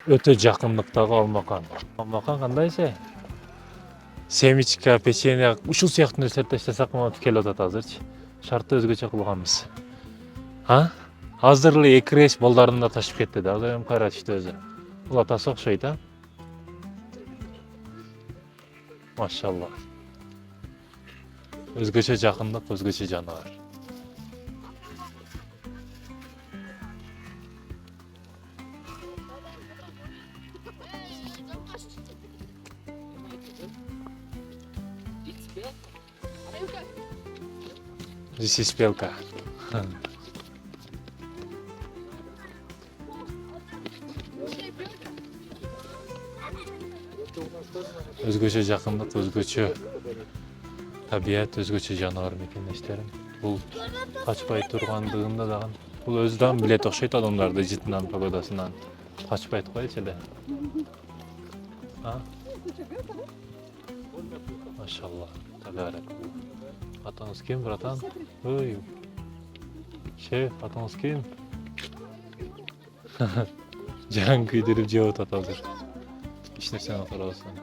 Өтө жакындыктагы алмакан. Алмакан кандайчы? Семечка, печенье, ушул сыяктуу нерселерди таштасак мына келип атат азырчы. Шартты өзгөчө кылганбыз. А? Азыр эле 2 рейс балдарын да ташып кетти да. Азыр эми кайратышты өзү. Бул атасы окшойт, а? Машалла. Өзгөчө жакындык, өзгөчө жаныбар. This is белка. Өзгөчө жакындык, өзгөчө табият, өзгөчө жаныбар мекендештерим. Бул качпай тургандыгында дагы бул өзү дагы билет окшойт адамдарды жытынан, погодасынан. Качпайт койчу эле. А? Машалла. Табарак. Атаңыз ким, братан? Ой. Шеф, атаңыз ким? Жан күйдүрүп жеп атат азыр. Эч нерсени аткара албастан.